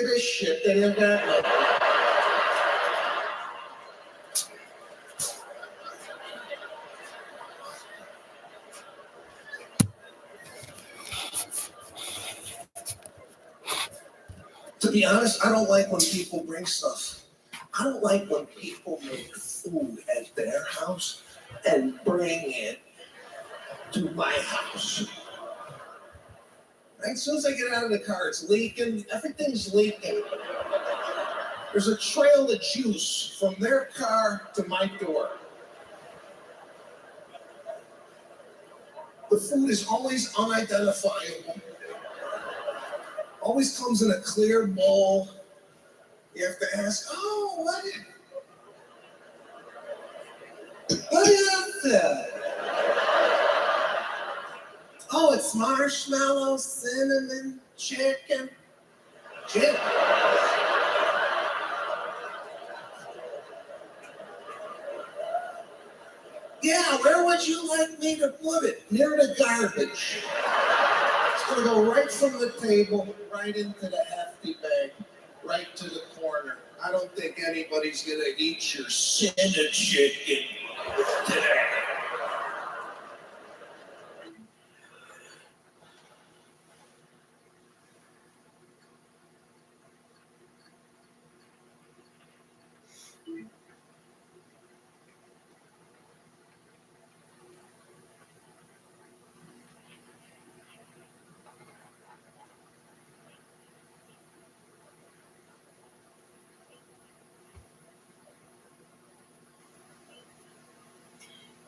of this shit that I've got. To be honest, I don't like when people bring stuff. I don't like when people make food at their house and bring it to my house. Right? As soon as I get out of the car, it's leaking. Everything's leaking. There's a trail of juice from their car to my door. The food is always unidentifiable. Always comes in a clear bowl. You have to ask, oh, what is that? Oh, it's marshmallow, cinnamon, chicken. Yeah, where would you like me to put it? Near the garbage. It's gonna go right from the table, right into the hefty bag, right to the corner. I don't think anybody's gonna eat your cinnamon chicken today.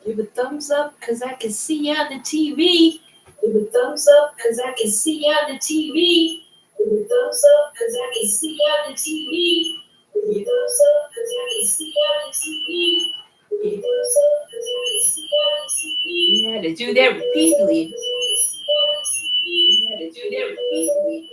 Give a thumbs up, cause I can see you on the TV. Give a thumbs up, cause I can see you on the TV. Give a thumbs up, cause I can see you on the TV. Give a thumbs up, cause I can see you on the TV. Give a thumbs up, cause I can see you on the TV. You had to do that repeatedly. You had to do that repeatedly.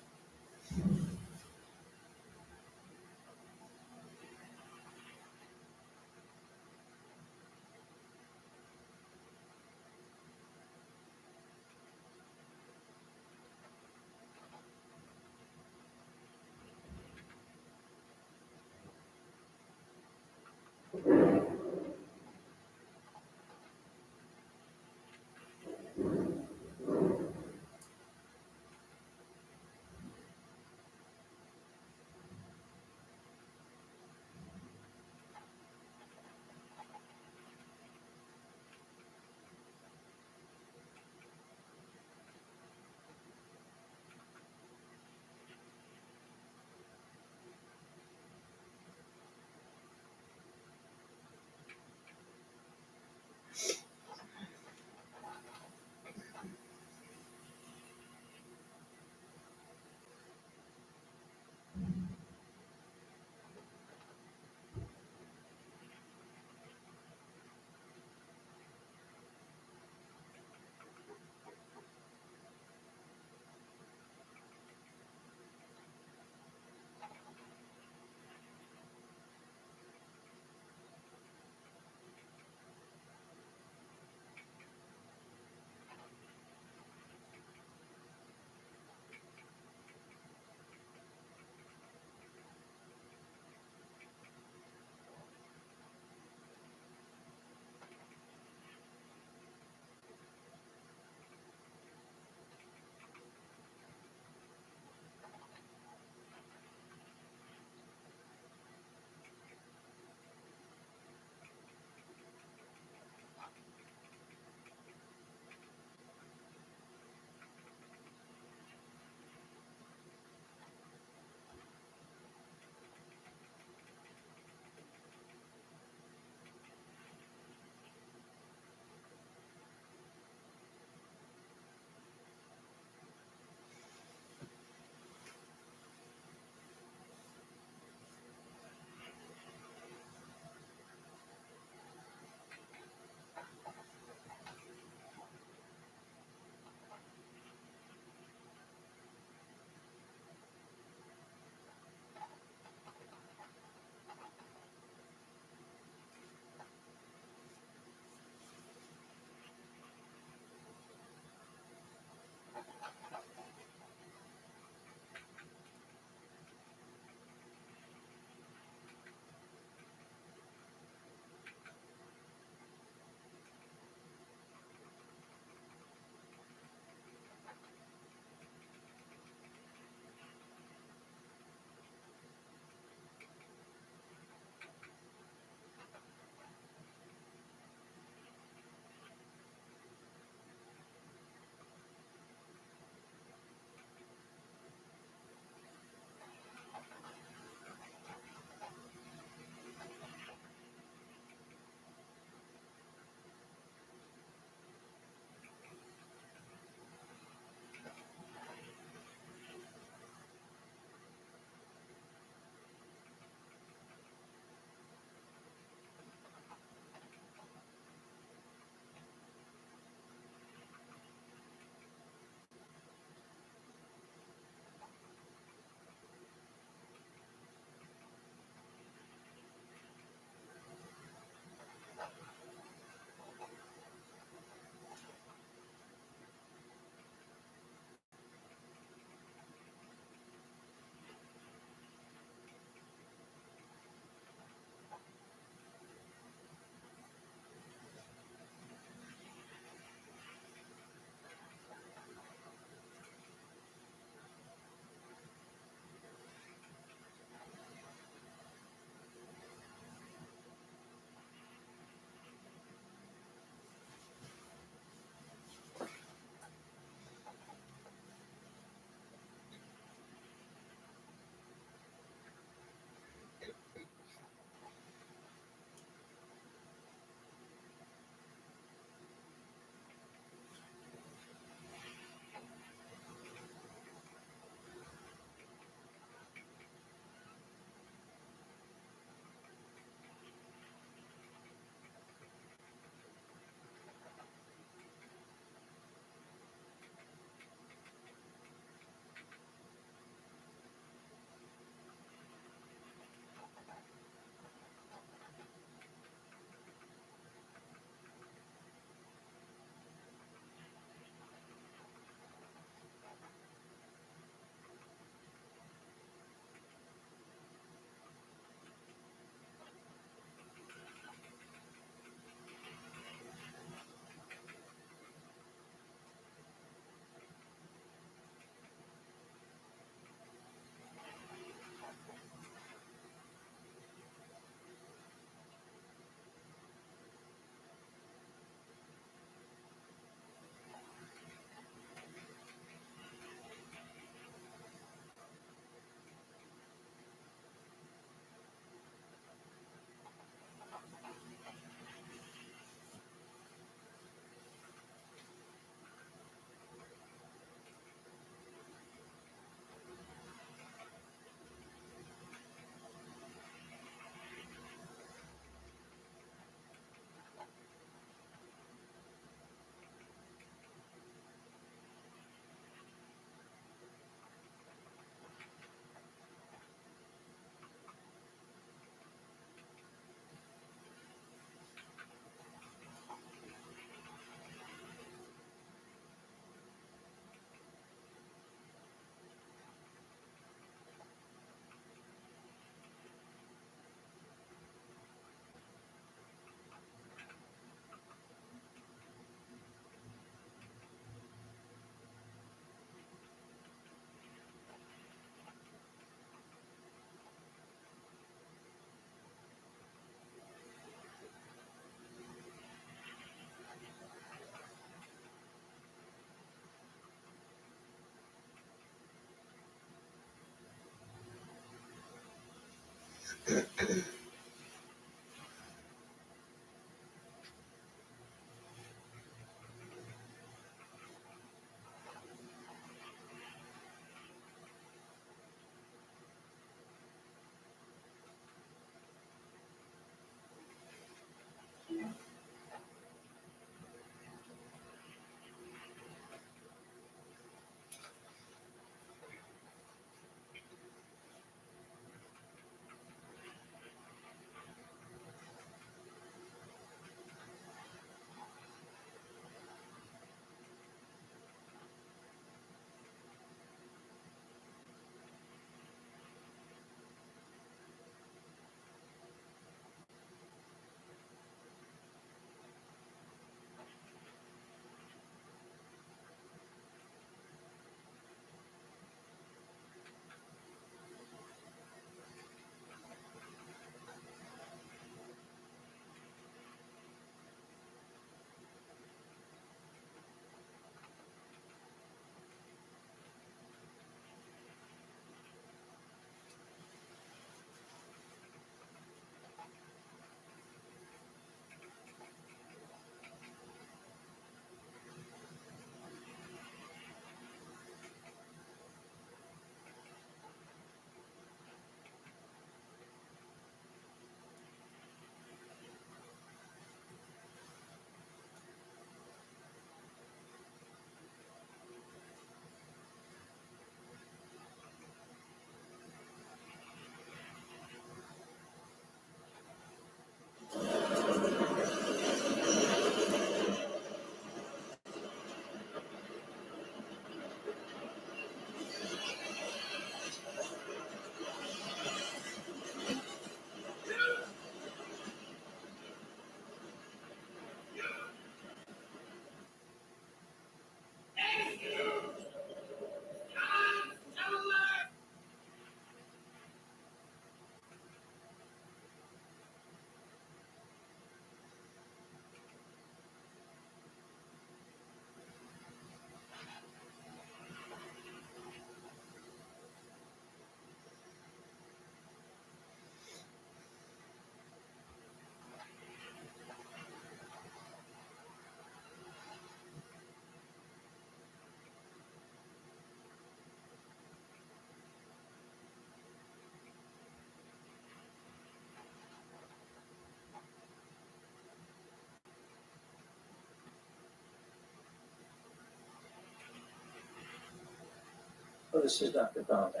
Well, this is Dr. Bombay.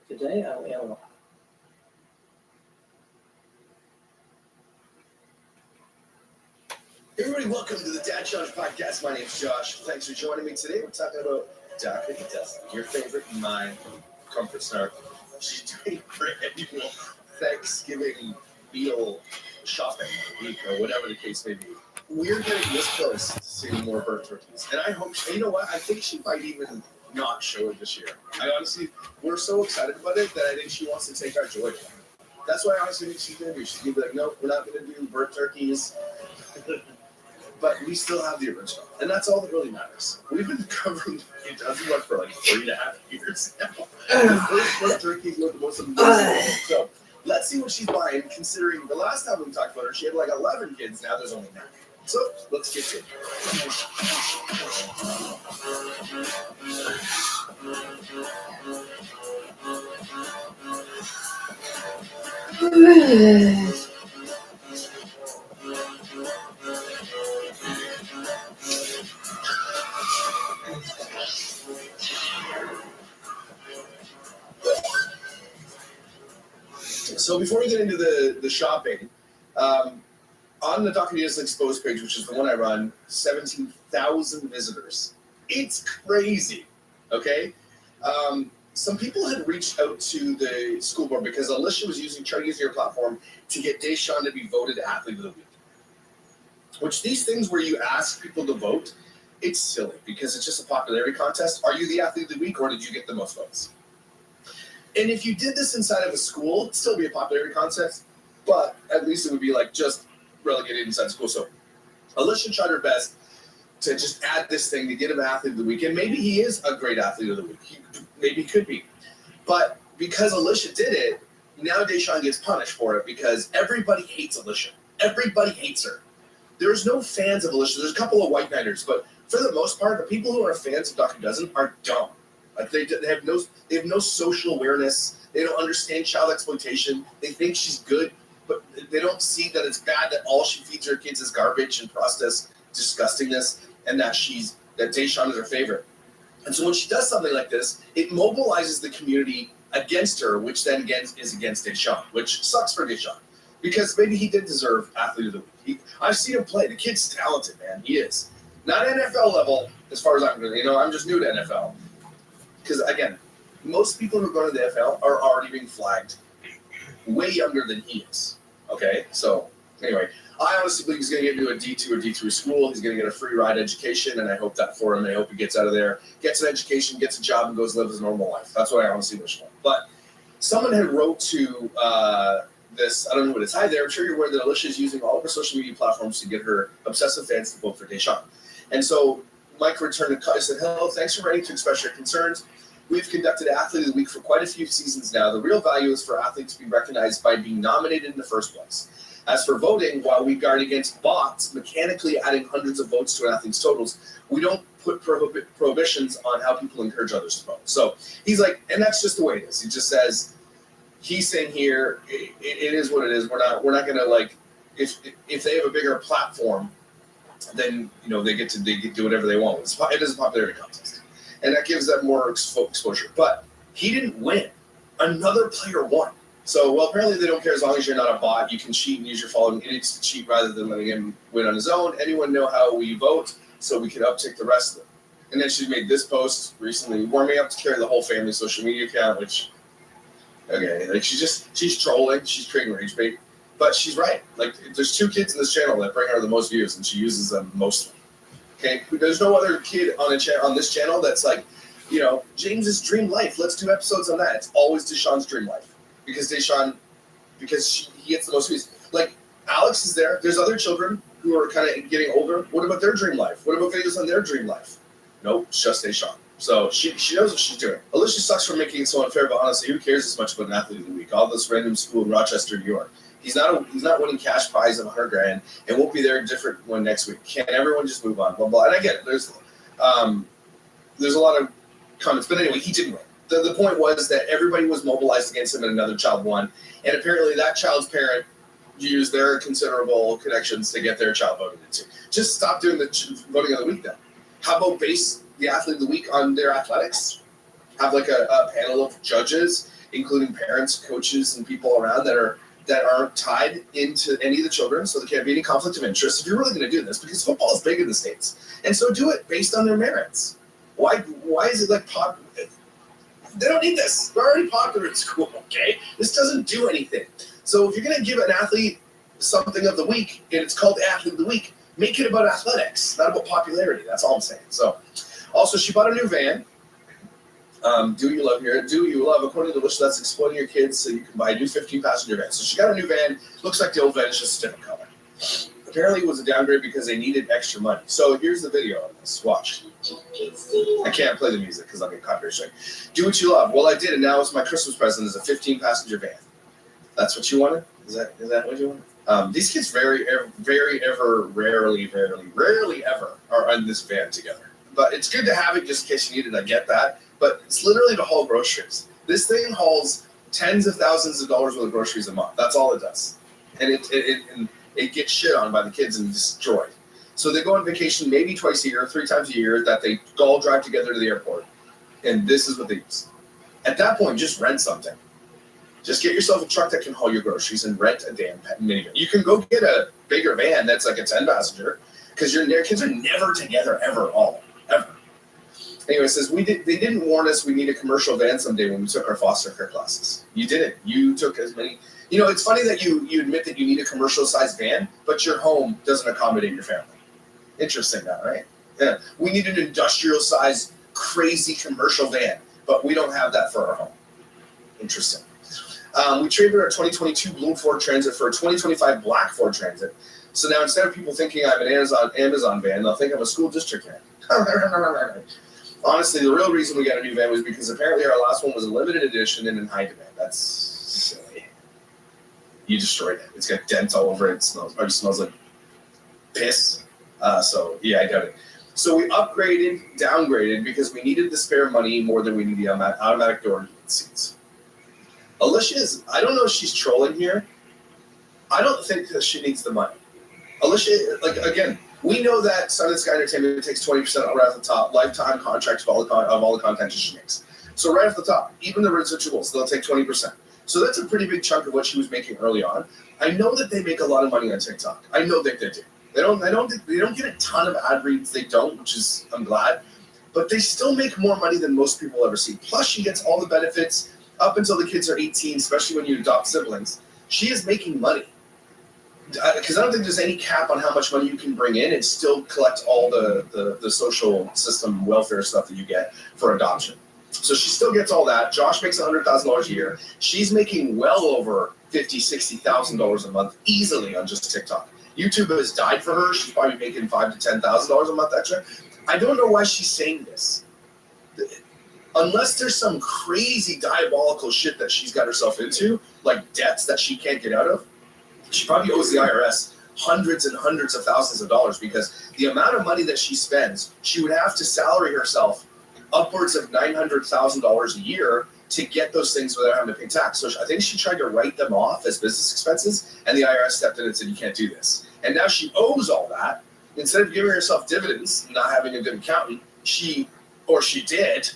Today I will Everybody, welcome to the Dad Challenge Podcast. My name's Josh. Thanks for joining me today. We're talking about Dr. Tesla, your favorite and mine, comfort snark. She's doing her annual Thanksgiving meal shopping week or whatever the case may be. We're getting this close to seeing more burnt turkeys. And I hope, you know what, I think she might even not show it this year. I honestly, we're so excited about it that I think she wants to take our joy. That's what I honestly think she's going to do. She's going to be like, nope, we're not going to do burnt turkeys. But we still have the original, and that's all that really matters. We've been covering it doesn't work for like 3.5 years now. The first burnt turkeys were the most amazing. So let's see what she's buying, considering the last time we talked about her, she had like 11 kids, now there's only 9. So let's get to Ugh. So before we get into the shopping, on the Dr. Diaz Exposed page, which is the one I run, 17,000 visitors. It's crazy, okay? Some people had reached out to the school board because Alicia was trying to use your platform to get Deshaun to be voted Athlete of the Week. Which these things where you ask people to vote, it's silly because it's just a popularity contest. Are you the Athlete of the Week or did you get the most votes? And if you did this inside of a school, it'd still be a popularity contest, but at least it would be like just relegated inside school. So Alicia tried her best to just add this thing to get him Athlete of the Week. And maybe he is a great Athlete of the Week. Maybe he could be. But because Alicia did it, now Deshaun gets punished for it because everybody hates Alicia. Everybody hates her. There's no fans of Alicia. There's a couple of white knighters, but for the most part, the people who are fans of Dr. Dozen are dumb. Like they have no social awareness. They don't understand child exploitation. They think she's good, but they don't see that it's bad that all she feeds her kids is garbage and processed disgustingness, and that Deshaun is her favorite. And so when she does something like this, it mobilizes the community against her, which then again is against Deshaun, which sucks for Deshaun. Because maybe he did deserve Athlete of the Week. I've seen him play. The kid's talented, man. He is. Not NFL level, as far as I'm concerned. I'm just new to NFL. Because, again, most people who are going to the NFL are already being flagged way younger than he is. Okay? So, anyway, I honestly believe he's going to get into a D2 or D3 school. He's going to get a free ride education, and I hope that for him. I hope he gets out of there, gets an education, gets a job, and goes live his normal life. That's what I honestly wish for. But someone had wrote to this, I don't know what it is. Hi there, I'm sure you're aware that Alicia is using all of her social media platforms to get her obsessive fans to vote for Deshaun. And so Mike returned and said, hello, thanks for writing to express your concerns. We've conducted Athlete of the Week for quite a few seasons now. The real value is for athletes to be recognized by being nominated in the first place. As for voting, while we guard against bots mechanically adding hundreds of votes to an athlete's totals, we don't put prohibitions on how people encourage others to vote. So he's like, and that's just the way it is. He just says, he's saying here, it is what it is. We're not gonna like, if they have a bigger platform, then they get to do whatever they want. It is a popularity contest, and that gives them more exposure. But he didn't win. Another player won. So, well, apparently they don't care as long as you're not a bot. You can cheat and use your following idiots to cheat rather than letting him win on his own. Anyone know how we vote so we can uptick the rest of them? And then she made this post recently, warming up to carry the whole family social media account, which, okay, like she's trolling, she's creating rage bait. But she's right. Like, there's 2 kids in this channel that bring her the most views, and she uses them mostly. Okay? There's no other kid on this channel that's like, James's dream life. Let's do episodes on that. It's always Deshaun's dream life. Because he gets the most views. Like, Alex is there. There's other children who are kind of getting older. What about their dream life? What about videos on their dream life? Nope, it's just Deshaun. So she knows what she's doing. Alicia sucks for making it so unfair, but honestly, who cares as much about an Athlete of the Week? All this random school in Rochester, New York. He's not winning cash prize of $100,000 and won't be there a different one next week. Can't everyone just move on? Blah blah. And I get it. There's a lot of comments, but anyway, he didn't win. The point was that everybody was mobilized against him and another child won. And apparently that child's parent used their considerable connections to get their child voted into. Just stop doing the voting of the week then. How about base the Athlete of the Week on their athletics? Have like a panel of judges, including parents, coaches, and people around that aren't tied into any of the children, so there can't be any conflict of interest if you're really going to do this, because football is big in the States. And so do it based on their merits. Why is it like popular? They don't need this. They're already popular in school, okay? This doesn't do anything. So if you're going to give an athlete something of the week, and it's called the Athlete of the Week, make it about athletics, not about popularity. That's all I'm saying. So, also, she bought a new van. Do what you love here. Do what you love. According to Alicia, that's exploiting your kids so you can buy a new 15-passenger van. So she got a new van. Looks like the old van, is just a different color. Apparently it was a downgrade because they needed extra money. So here's the video of this. Watch. I can't play the music because I'll get copyright strike. Do what you love. Well, I did, and now it's my Christmas present is a 15-passenger van. That's what you wanted? Is that what you wanted? These kids rarely ever are in this van together. But it's good to have it just in case you need it. I get that. But it's literally to haul groceries. This thing hauls tens of thousands of dollars worth of groceries a month. That's all it does. And it gets shit on by the kids and destroyed. So they go on vacation maybe twice a year, 3 times a year, that they all drive together to the airport. And this is what they use. At that point, just rent something. Just get yourself a truck that can haul your groceries and rent a damn minivan. You can go get a bigger van that's like a 10-passenger because your kids are never together ever. Anyway, it says, they didn't warn us we need a commercial van someday when we took our foster care classes. You didn't. You took as many. It's funny that you admit that you need a commercial-sized van, but your home doesn't accommodate your family. Interesting that, right? Yeah. We need an industrial-sized, crazy commercial van, but we don't have that for our home. Interesting. We traded our 2022 blue Ford Transit for a 2025 black Ford Transit. So now instead of people thinking I have an Amazon van, they'll think I'm a school district van. Honestly, the real reason we got a new van was because apparently our last one was a limited edition and in high demand. That's silly. you destroyed it. It's got dents all over it. It smells like piss. So yeah, I doubt it. So we upgraded, downgraded because we needed the spare money more than we needed the automatic door seats. Alicia I don't know if she's trolling here. I don't think that she needs the money. Alicia, like, again, we know that Sun and Sky Entertainment takes 20% right off the top, lifetime contract of all the content she makes. So right off the top, even the residuals, they'll take 20%. So that's a pretty big chunk of what she was making early on. I know that they make a lot of money on TikTok. I know that they do. They don't get a ton of ad reads. They don't, which is, I'm glad. But they still make more money than most people ever see. Plus, she gets all the benefits up until the kids are 18, especially when you adopt siblings. She is making money. Because I don't think there's any cap on how much money you can bring in and still collect all the social system welfare stuff that you get for adoption. So she still gets all that. Josh makes $100,000 a year. She's making well over $50,000, $60,000 a month easily on just TikTok. YouTube has died for her. She's probably making $5,000 to $10,000 a month extra. I don't know why she's saying this. Unless there's some crazy diabolical shit that she's got herself into, like debts that she can't get out of, she probably owes the IRS hundreds and hundreds of thousands of dollars, because the amount of money that she spends, she would have to salary herself upwards of $900,000 a year to get those things without having to pay tax. So I think she tried to write them off as business expenses, and the IRS stepped in and said, you can't do this. And now she owes all that. Instead of giving herself dividends, not having a good accountant, she did,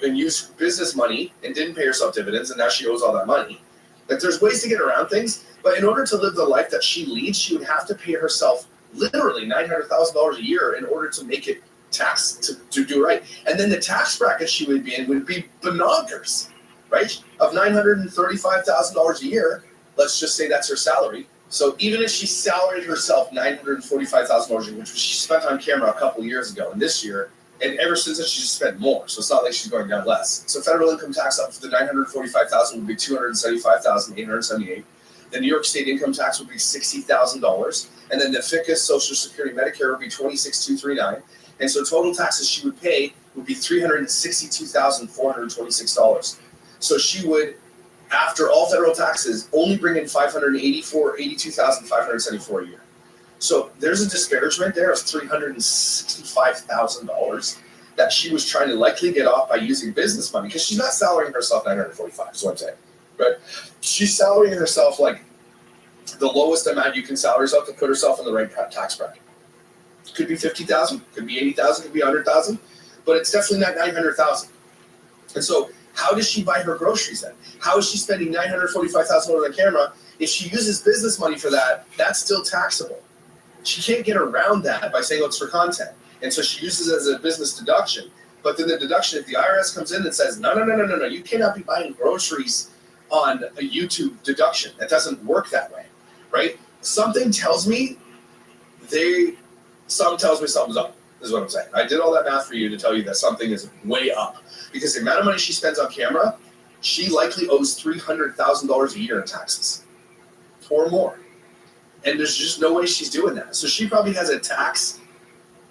and used business money and didn't pay herself dividends, and now she owes all that money. Like, there's ways to get around things, but in order to live the life that she leads, she would have to pay herself literally $900,000 a year in order to make it tax to do right. And then the tax bracket she would be in would be binoculars, right? Of $935,000 a year. Let's just say that's her salary. So even if she salaried herself $945,000 a year, which she spent on camera a couple years ago, and this year, and ever since then, she's spent more. So it's not like she's going down less. So federal income tax up for the $945,000 would be $275,878. The New York State income tax would be $60,000, and then the FICA, Social Security, Medicare would be $26,239. And so total taxes she would pay would be $362,426. So she would, after all federal taxes, only bring in $82,574 a year. So there's a disparagement there of $365,000 that she was trying to likely get off by using business money, because she's not salarying herself $945, is what I'm saying, right? She's salarying herself like the lowest amount you can salary herself to put herself in the right tax bracket. Could be $50,000, could be $80,000, could be $100,000, but it's definitely not $900,000. And so how does she buy her groceries then? How is she spending $945,000 on camera? If she uses business money for that, that's still taxable. She can't get around that by saying, oh, it's for content. And so she uses it as a business deduction. But then the deduction, if the IRS comes in and says, no, you cannot be buying groceries on a YouTube deduction. That doesn't work that way, right? Something tells me something's up, is what I'm saying. I did all that math for you to tell you that something is way up. Because the amount of money she spends on camera, she likely owes $300,000 a year in taxes or more. And there's just no way she's doing that. So she probably has a tax,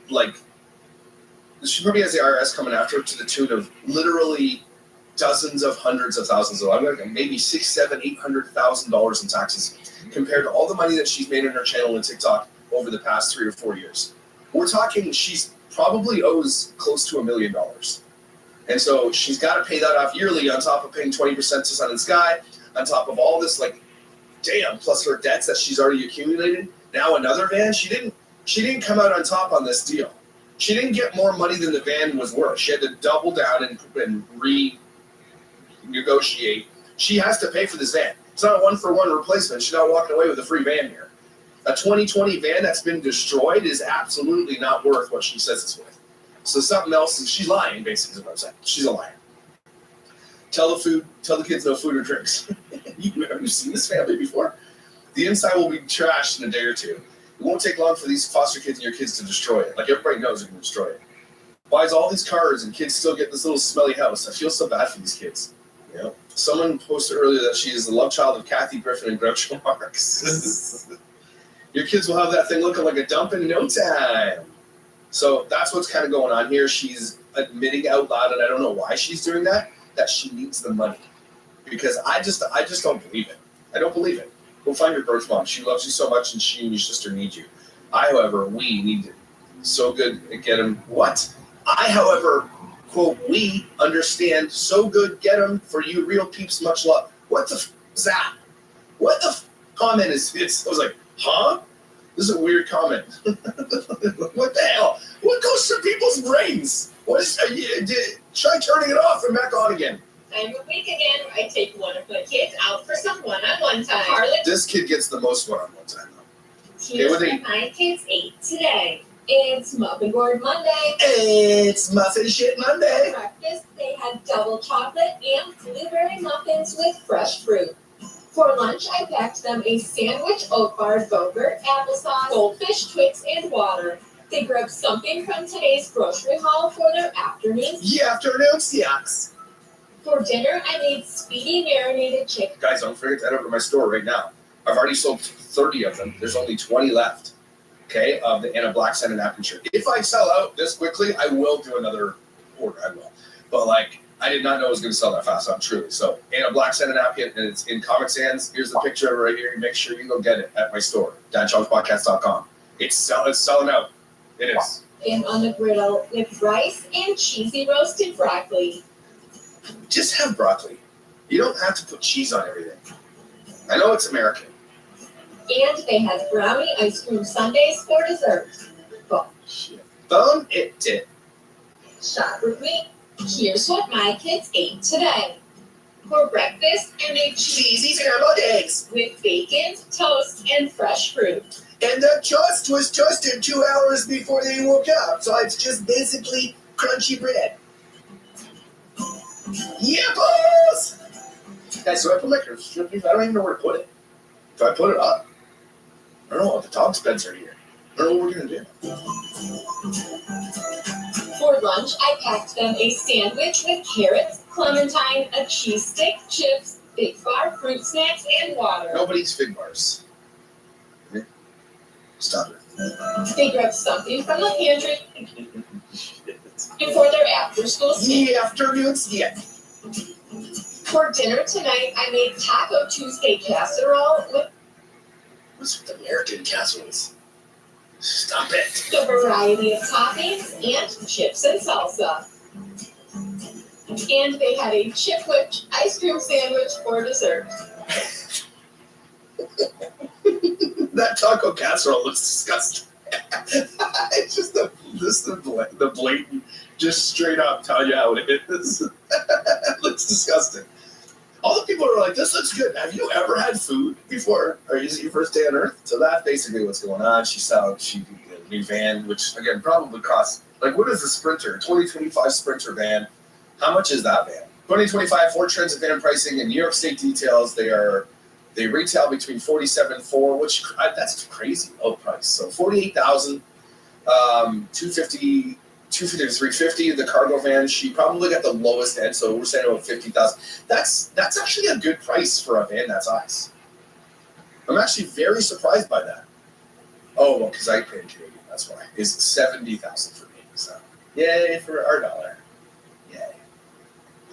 she probably has the IRS coming after her to the tune of literally dozens of hundreds of thousands of dollars, maybe $600,000, $700,000, $800,000 in taxes compared to all the money that she's made on her channel and TikTok over the past 3 or 4 years. We're talking, she's probably owes close to $1 million. And so she's got to pay that off yearly on top of paying 20% to Sun and Sky, on top of all this, plus her debts that she's already accumulated. Now another van. She didn't come out on top on this deal. She didn't get more money than the van was worth. She had to double down and renegotiate. She has to pay for this van. It's not a 1-for-1 replacement. She's not walking away with a free van here. A 2020 van that's been destroyed is absolutely not worth what she says it's worth. So something else, she's lying, basically, is what I'm saying. She's a liar. Tell the kids no food or drinks. Have you seen this family before? The inside will be trashed in a day or two. It won't take long for these foster kids and your kids to destroy it. Like, everybody knows they're going to destroy it. Buys all these cars and kids still get this little smelly house. I feel so bad for these kids. You know? Someone posted earlier that she is the love child of Kathy Griffin and Groucho Marx. Your kids will have that thing looking like a dump in no time. So that's what's kind of going on here. She's admitting out loud, and I don't know why she's doing that she needs the money. Because I just don't believe it. I don't believe it. Go find your birth mom. She loves you so much, and she and your sister need you. We need to so good at get him. What? However, quote, we understand so good get him for you real peeps, much love. What the is that? What the comment is this? I was like, huh? This is a weird comment. What the hell? What goes through people's brains? Try turning it off and back on again. I'm awake again. I take one of my kids out for some one-on-one time. Harlan, This kid gets the most one-on-one time, though. here's what they- what my kids ate today. It's Muffin Board Monday. It's Muffin Shit For Monday. breakfast, they had double chocolate and blueberry muffins with fresh fruit. For lunch, I packed them a sandwich, oat bars, yogurt, applesauce, goldfish, Twix, and water. They grabbed something from today's grocery haul for their afternoon. Yeah, afternoon snacks. For dinner, I made speedy marinated chicken. Guys, don't forget to head over to my store right now. I've already sold 30 of them. There's only 20 left. Okay, and a black scented napkin shirt. If I sell out this quickly, I will do another order. I will. But I did not know it was going to sell that fast. I'm truly. So, and a black scented napkin, and it's in Comic Sans. Here's the picture of it right here. Make sure you go get it at my store, dadchallengepodcast.com. It's selling out. It is. And on the griddle with rice and cheesy roasted broccoli. Just have broccoli. You don't have to put cheese on everything. I know it's American. And they had brownie ice cream sundaes for dessert. Bone it did. Shop with me. Here's what my kids ate today. For breakfast, I made Cheesy scrambled eggs. with bacon, toast, and fresh fruit. And the toast was toasted 2 hours before they woke up. So it's just basically crunchy bread. Yeah, boss! Guys, so I put my strip, I don't even know where to put it. Do I put it up? I don't know what the dog's beds are here. I don't know what we're gonna do. For lunch, I packed them a sandwich with carrots, clementine, a cheese stick, chips, Big Bar, fruit snacks, and water. Nobody's fig bars. Stop it. They grabbed something from the pantry for their after-school snack. The afternoons, yeah. For dinner tonight, I made Taco Tuesday casserole with What's with American casseroles? Stop it. a variety of toppings and chips and salsa. And they had a chip whipped ice cream sandwich for dessert. That taco casserole looks disgusting. It's just the blatant, just straight up tell you how it is. It looks disgusting. All the people are like, this looks good. Have you ever had food before? Or is it your first day on Earth? So that's basically what's going on. She did a new van, which again probably costs, what is a Sprinter? 2025 Sprinter van. How much is that van? 2025 Ford Transit van pricing in New York State details. They retail between $47,400, which that's crazy low price. So $48,000, $250 to $350. The cargo van, she probably got the lowest end, so we're saying about $50,000. That's actually a good price for a van that size. I'm actually very surprised by that. Oh, well, because I pay in Canadian, that's why. It's $70,000 for me. So yay for our dollar. Yay.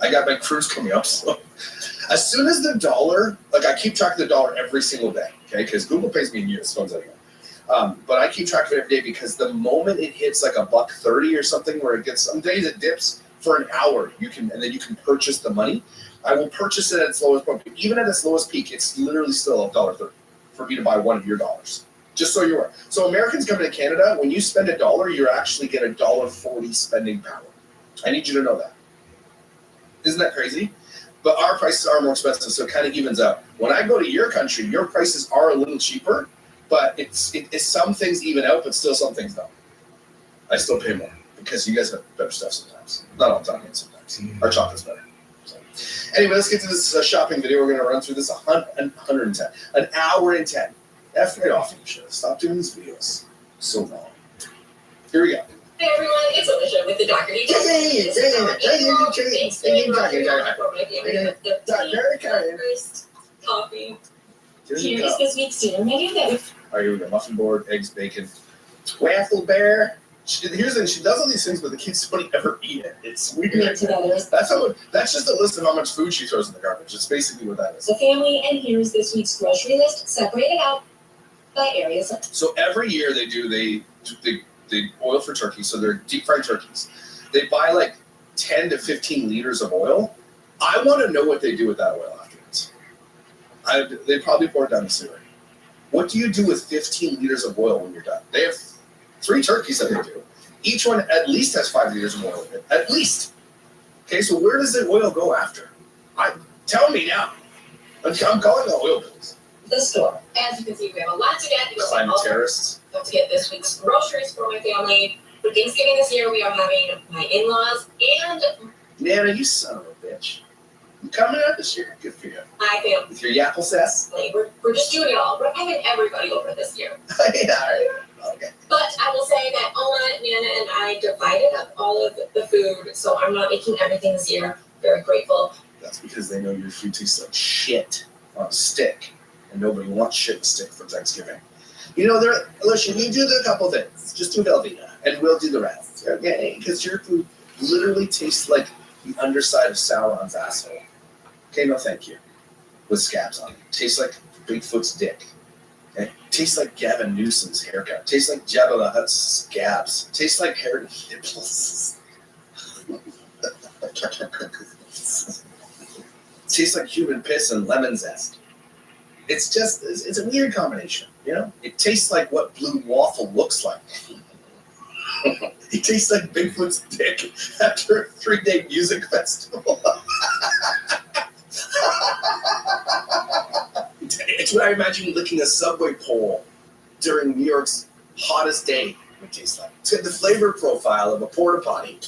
I got my cruise coming up, so as soon as the dollar, I keep track of the dollar every single day, okay? Because Google pays me in US funds anyway. But I keep track of it every day because the moment it hits $1.30 or something, where it gets, some days it dips for an hour, and then you can purchase the money. I will purchase it at its lowest point. Even at its lowest peak, it's literally still $1.30 for me to buy one of your dollars. Just so you're aware. So Americans coming to Canada, when you spend $1, you actually get $1.40 spending power. I need you to know that. Isn't that crazy? But our prices are more expensive, so it kind of evens out. When I go to your country, your prices are a little cheaper, but it's some things even out, but still some things don't. I still pay more because you guys have better stuff sometimes. Not all the time, sometimes. Our chocolate's better. So. Anyway, let's get to this shopping video. We're going to run through this 110. An hour and 10. F right off, you should stop doing these videos so long. Here we go. Hey everyone, it's Alicia with the Dr. D. First coffee. Here is this week's dinner menu that All right, here we go. Muffin board, eggs, bacon, waffle bear, Here's the thing, she does all these things, but the kids don't ever eat it. It's weird. Get together. That's just a list of how much food she throws in the garbage. It's basically what that is. The family, and here's this week's grocery list separated out by areas. So every year they oil for turkey, so they're deep fried turkeys. They buy like 10 to 15 liters of oil. I want to know what they do with that oil afterwards. They probably pour it down the sewer. What do you do with 15 liters of oil when you're done? They have 3 turkeys that they do. Each one at least has 5 liters of oil in it. At least. Okay, so where does the oil go after? Tell me now. I'm calling the oil bills. The store. As you can see, we have a lot to get. Climate terrorists. Have to get this week's groceries for my family. For Thanksgiving this year, we are having my in-laws and Nana, you son of a bitch. You coming out this year? Good for you. my family. With your yapple sass? We're just doing it all. We're having everybody over this year. Yeah, all right. Okay. But I will say that Oma, Nana, and I divided up all of the food, so I'm not making everything this year. Very grateful. That's because they know your food tastes like shit on a stick, and nobody wants shit and stick for Thanksgiving. You know, listen, you do a couple things. Just do Velveeta, and we'll do the rest, okay? Because your food literally tastes like the underside of Sauron's asshole. Okay, no thank you. With scabs on it. Tastes like Bigfoot's dick. Okay? Tastes like Gavin Newsom's haircut. Tastes like Jabba the Hutt's scabs. Tastes like hairy nipples. Tastes like human piss and lemon zest. It's a weird combination, you know? It tastes like what blue waffle looks like. It tastes like Bigfoot's dick after a 3-day music festival. It's what I imagine licking a subway pole during New York's hottest day would taste like. It's got the flavor profile of a porta potty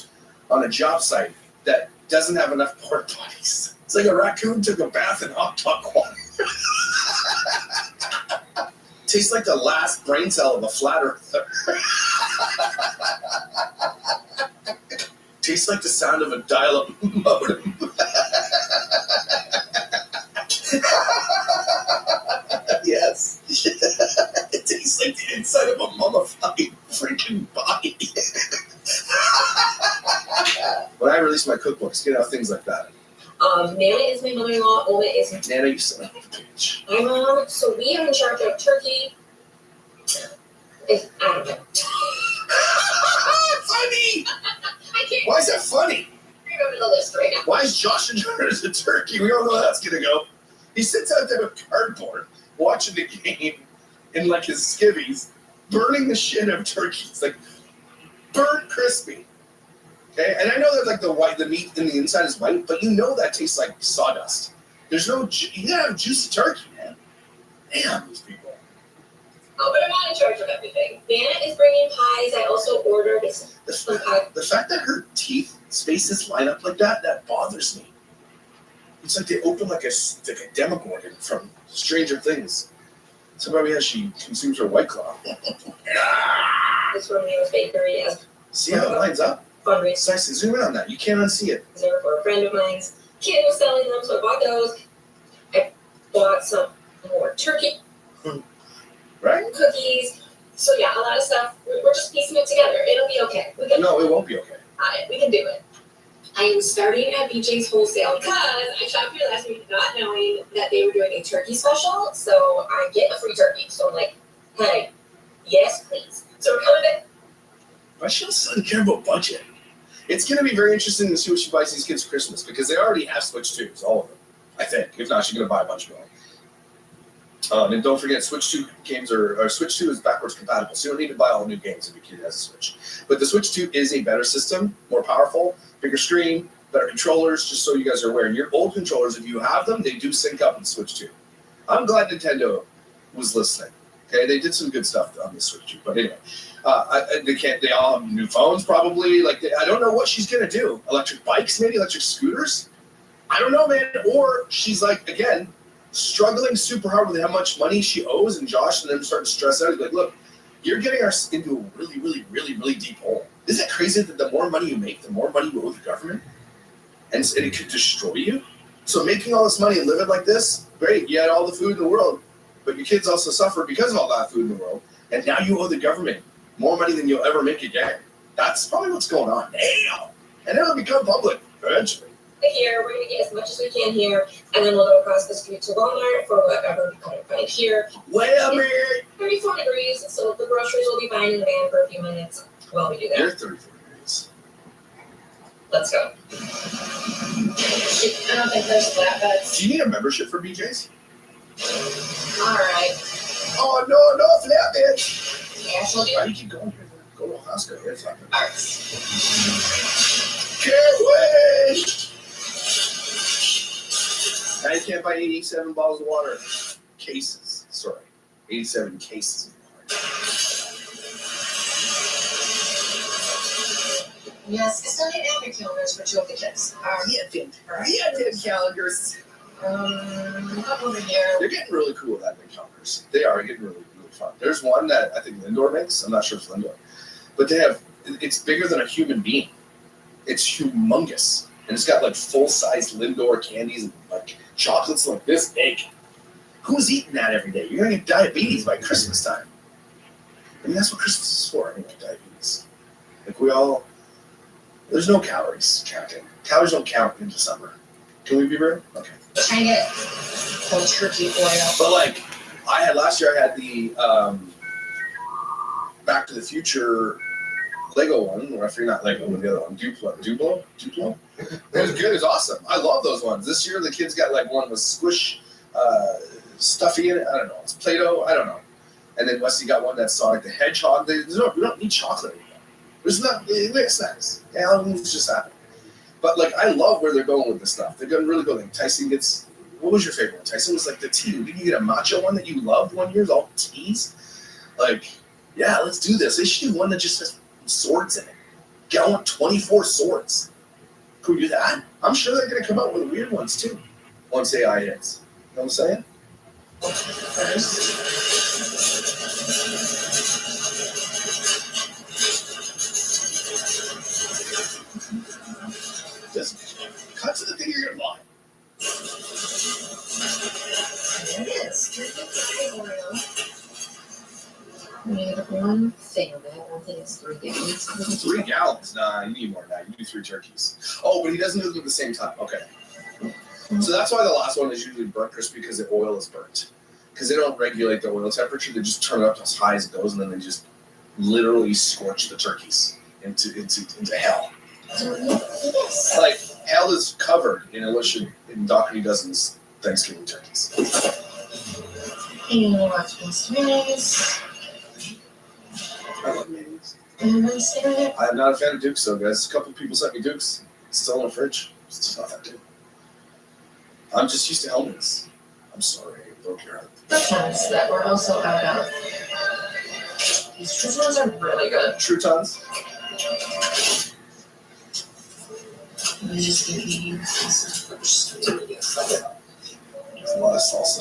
on a job site that doesn't have enough porta potties. It's like a raccoon took a bath in hot water. Tastes like the last brain cell of a flat earther. Tastes like the sound of a dial-up modem. Yes. It tastes like the inside of a mummified freaking body. When I release my cookbooks, get out things like that. Nana is my mother-in-law. Oma is Nana, you son of a bitch. my mom. So we are in charge of turkey. I don't know. Funny! I can't Why is that funny? remember the list right now. Why is Josh in charge of the turkey? We all know how that's gonna go. He sits out there with cardboard, watching the game in like his skivvies, burning the shit out of turkeys, like burnt crispy. Okay, and I know that like the meat in the inside is white, but you know that tastes like sawdust. There's no, you gotta have juicy turkey, man. Damn, these people. Oh, but I'm not in charge of everything. Nana is bringing pies. I also ordered some pie. The fact that her teeth spaces line up like that bothers me. It's like they open like a Demogorgon from Stranger Things. So probably as she consumes her White Claw. This from Neil's Bakery as See how it lines up? fundraiser It's nice to zoom in on that. You can't unsee it. for a friend of mine's. Kid was selling them, so I bought those. I bought some more turkey Right? cookies. So yeah, a lot of stuff. We're just piecing it together. It'll be okay. No, it won't be okay. We can do it. I am starting at BJ's Wholesale because I shopped here last week not knowing that they were doing a turkey special. So I get a free turkey. So I'm like, hey, yes, please. So we're coming back. Why she doesn't care about budget? It's going to be very interesting to see what she buys these kids for Christmas because they already have Switch 2s, all of them, I think. If not, she's going to buy a bunch more. And don't forget, Switch 2 games or Switch 2 is backwards compatible, so you don't need to buy all new games if your kid has a Switch. But the Switch 2 is a better system, more powerful, bigger screen, better controllers, just so you guys are aware. And your old controllers, if you have them, they do sync up in Switch 2. I'm glad Nintendo was listening. Okay, they did some good stuff on the Switch 2, but anyway. They all have new phones probably. I don't know what she's going to do. Electric bikes, maybe electric scooters? I don't know, man. Or she's like, again, struggling super hard with how much money she owes, and Josh and them starting to stress out. He's like, look, you're getting us into a really, really, really, really deep hole. Isn't it crazy that the more money you make, the more money you owe the government? And it could destroy you? So making all this money and living like this, great, you had all the food in the world, but your kids also suffer because of all that food in the world, and now you owe the government more money than you'll ever make again. That's probably what's going on now. And it'll become public eventually. Here, we're gonna get as much as we can here, and then we'll go across the street to Walmart for whatever we couldn't find here. Wait a minute. 34 degrees, so the groceries will be fine in the van for a few minutes while we do that. You're 34 degrees. Let's go. I don't think there's flatbeds. Do you need a membership for BJ's? Alright. Oh, no flatbeds. Yeah, she'll do Why it. do you keep going here? Go to Costco. It's not good. Alright. Can't wait. Now you can't buy 87 bottles of water. Cases. Sorry. 87 cases of water. Yes, I still need ambien calendars for 2 of the kids. Yeah, did calendars. Up over here. They're getting really cool with advent calendars. They are getting really, really fun. There's one that I think Lindor makes. I'm not sure if it's Lindor. But it's bigger than a human being. It's humongous. And it's got like full-size Lindor candies and like chocolates like this big. Who's eating that every day? You're gonna get diabetes by Christmas time. I mean, that's what Christmas is for. I mean, diabetes. Like there's no calories counting. Calories don't count in December. Can we be real? Okay. Trying to get whole turkey oil. But like, last year I had the Back to the Future Lego one, or I forget not Lego, but the other one, Duplo. It was good. It was awesome. I love those ones. This year the kids got like one with squish stuffy in it. I don't know. It's Play-Doh. I don't know. And then Wesley got one that's Sonic the Hedgehog. We don't need chocolate anymore. It makes sense. Halloween's just happening. But like, I love where they're going with this stuff. They're going really good. Like Tyson gets. What was your favorite one? Tyson was like the tea. Didn't you get a matcha one that you loved one year? All teas. Like, yeah, let's do this. They should do one that just has swords in it. I want 24 swords. Could we do that? I'm sure they're going to come out with weird ones too. Once AI hits. You know what I'm saying? Just cut to the thing you're going to buy. There it is. Turkey oil. We need one thing of it. I don't think it's 3 gallons. 3 gallons? Nah, you need more than that. You do 3 turkeys. Oh, but he doesn't do them at the same time. Okay. So that's why the last one is usually burnt crispy, because the oil is burnt. Because they don't regulate the oil temperature. They just turn it up as high as it goes, and then they just literally scorch the turkeys into hell. Yes. Like, hell is covered in Doherty Dozen's Thanksgiving turkeys. And lots of mayonnaise. I love mayonnaise. And then sit in it. I'm not a fan of Dukes, though, guys. A couple people sent me Dukes. It's still in the fridge. It's just not that good. I'm just used to Hellmann's. I'm sorry, I broke your heart. Croutons that were also out of. These croutons are really good. Croutons? I'm just gonna eat this first. There's a lot of salsa.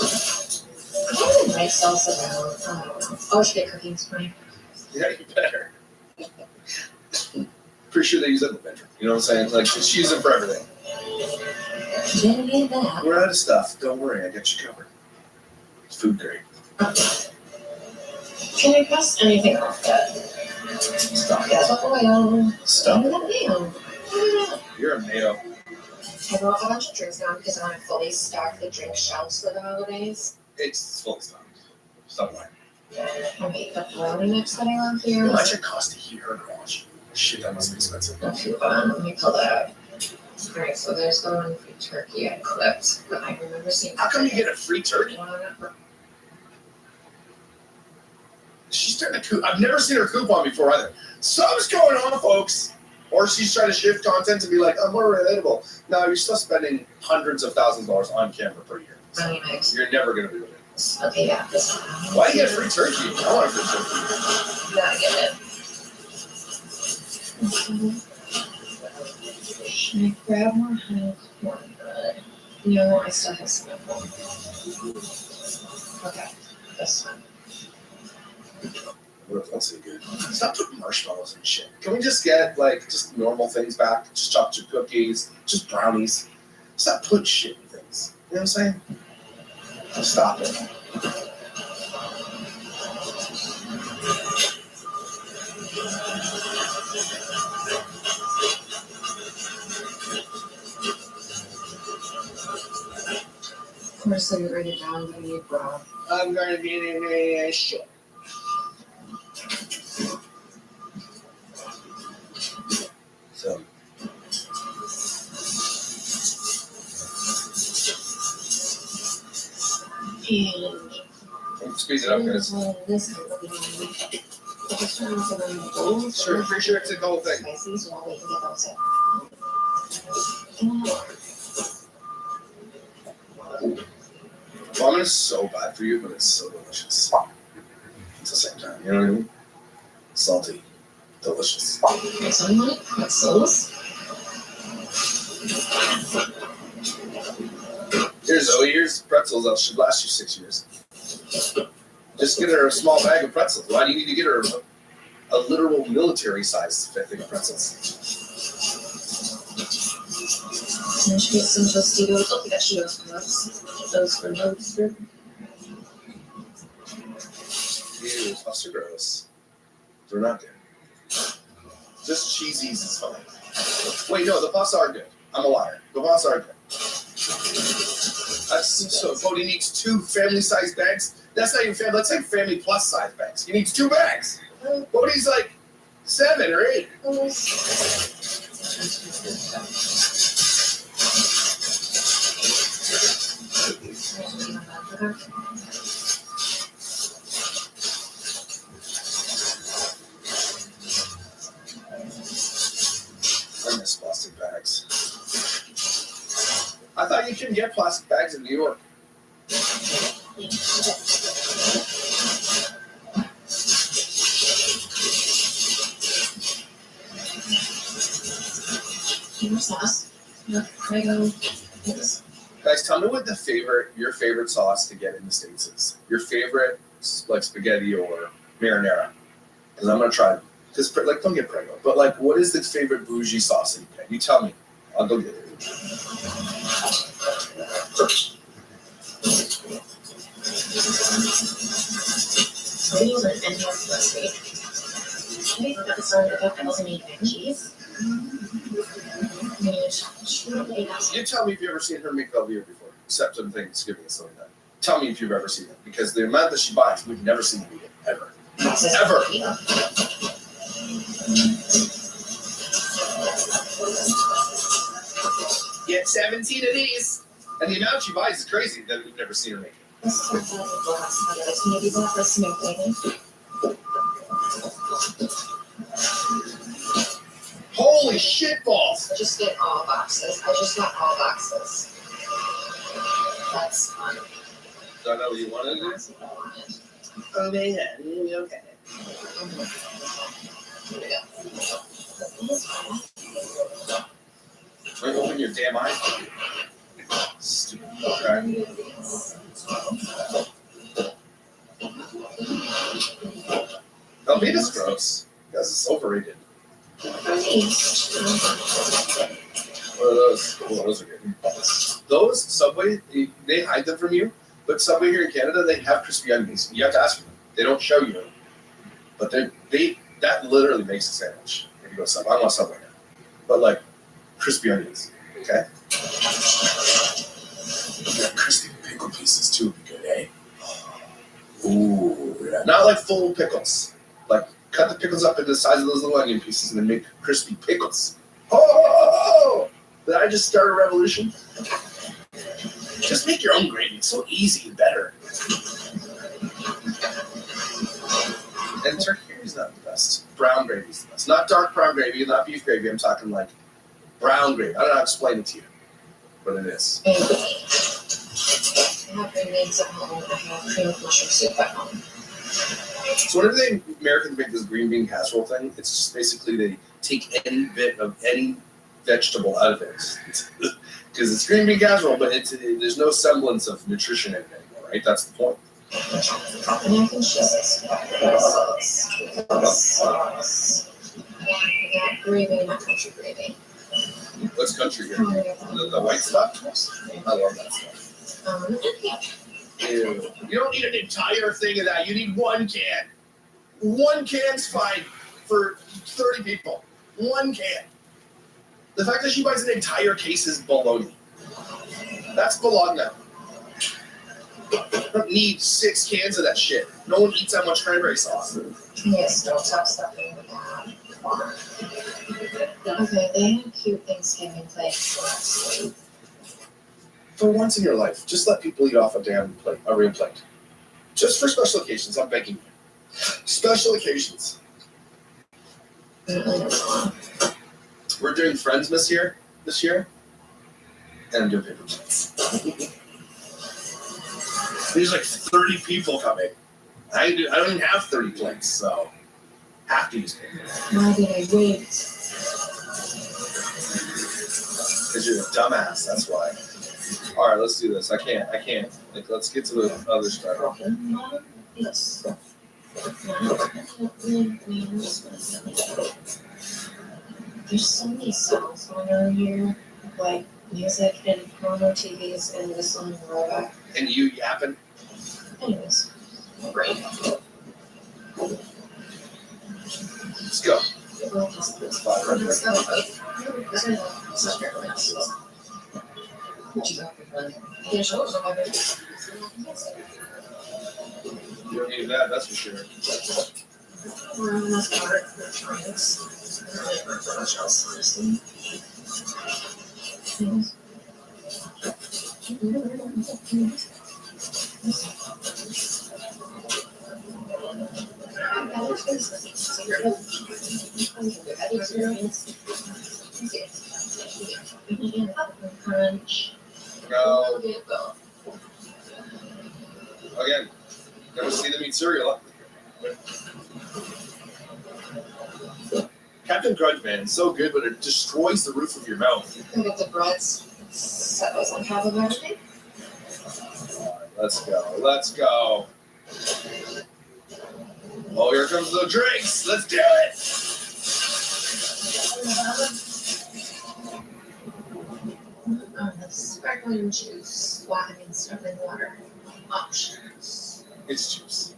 I don't like salsa though. I don't know. Oh, I should get cooking spray. Yeah, you better. Pretty sure they use it in the bedroom. You know what I'm saying? Like, just use it for everything. Didn't need that. We're out of stuff. Don't worry, I got you covered. It's food grade. Can I press anything off that? Stop. Gas up oil. Stop. Mayo. You're a mayo. I brought a bunch of drinks now because I want to fully stock the drink shelves for the holidays. It's fully stocked. Stop lying. I made the brownie mix that I love here. How much it cost to heat her garage? Shit, that must be expensive. Not too bad. Let me pull that up. Alright, so there's the one free turkey I clipped, but I remember seeing. How come you get a free turkey? one. She's trying to coupon. I've never seen her coupon before either. Something's going on, folks. Or she's trying to shift content to be like, I'm more relatable. No, you're still spending hundreds of thousands of dollars on camera per year. Brownie mix. You're never going to be able to do this. Okay, yeah, this one. Why do you get free turkey? I want a free turkey. You gotta get it. Should I grab more honey cornbread? No, I still have some at home. Okay, this one. What if that's good? Stop putting marshmallows and shit. Can we just get like just normal things back? Just chocolate chip cookies, just brownies. Stop putting shit in things. You know what I'm saying? Just stop it. Of course, so you write it down when you grow. I'm going to be in a shop. So. Squeeze it up, guys. Sure, pretty sure it's a gold thing. Ramen is so bad for you, but it's so delicious. At the same time, you know what I mean? Salty, delicious. What's sauce? Here's pretzels that should last you 6 years. Just get her a small bag of pretzels. Why do you need to get her a literal military-sized thing of pretzels? And she gets some Tostitos. Oh, yeah, she knows cups. Those for notes. Ew, puffs are gross. They're not good. Just cheesies is fine. Wait, no, the puffs are good. I'm a liar. The puffs are good. That's so. Bodie needs 2 family-sized bags. That's not even family. That's like family plus size bags. He needs 2 bags. Bodie's like 7 or 8. I miss plastic bags. I thought you couldn't get plastic bags in New York. Guys, tell me what your favorite sauce to get in the States is. Your favorite, like spaghetti or marinara. Because I'm gonna try them. Because like, don't get prego. But like, what is the favorite bougie sauce that you get? You tell me. I'll go get it. These are endless recipe. I got the starter book that doesn't need cheese. You tell me if you've ever seen her make Belvedere before, except on Thanksgiving and stuff like that. Tell me if you've ever seen it, because the amount that she buys, we've never seen her eat it, ever. Ever. Get 17 of these. And the amount she buys is crazy that we've never seen her make it. Holy shit balls! I just get all boxes. I just got all boxes. That's fun. Is that what you wanted to do? That's what I wanted. Okay, yeah, okay. Here we go. Wait, open your damn eyes. Stupid. Okay. Velveeta's gross. Because it's overrated. What are those? Oh, those are good. Those Subway, they hide them from you. But Subway here in Canada, they have crispy onions. You have to ask for them. They don't show you them. But that literally makes a sandwich. If you go to Subway, I want Subway now. But like crispy onions. Okay. Crispy pickle pieces too would be good, eh? Ooh, yeah. Not like full pickles. Like cut the pickles up into the size of those little onion pieces and then make crispy pickles. Oh! Did I just start a revolution? Just make your own gravy. It's so easy and better. And turkey gravy is not the best. Brown gravy is the best. Not dark brown gravy, not beef gravy. I'm talking like brown gravy. I don't know how to explain it to you, but it is. I have green beans at home. I have cream of mushroom soup at home. So whenever the Americans make this green bean casserole thing, it's just basically they take any bit of any vegetable out of it. Because it's green bean casserole, but there's no semblance of nutrition in it anymore, right? That's the point. And I can cheese. That gravy, not country gravy. What's country here? The white stuff? I love that stuff. Ew. You don't need an entire thing of that. You need 1 can. 1 can's fine for 30 people. One can. The fact that she buys an entire case is baloney. That's Bologna. I don't need 6 cans of that shit. No one eats that much cranberry sauce. Yes, don't stop stuffing the cat. Okay, they have cute Thanksgiving plates last week. For once in your life, just let people eat off a damn plate, a real plate. Just for special occasions, I'm begging you. Special occasions. We're doing Friendsmas here this year, and I'm doing paper plates. There's like 30 people coming. I don't even have 30 plates, so have to use paper. Why did I wait? Because you're a dumbass, that's why. All right, let's do this. I can't. Like, let's get to the other stuff. Yes. There's so many songs going on here, like music and promo TVs and the song Robot. And you yapping? Anyways, great. Let's go. Let's Five right there. You don't need that, that's for sure. Crunch. No. Again, never seen them eat cereal. Captain Crunch, man, so good, but it destroys the roof of your mouth. Look at the breads. Set those on top of everything. Let's go. Let's go. Oh, here comes the drinks. Let's do it. The sparkling juice. Well, I mean, sparkling water. Options. It's juice.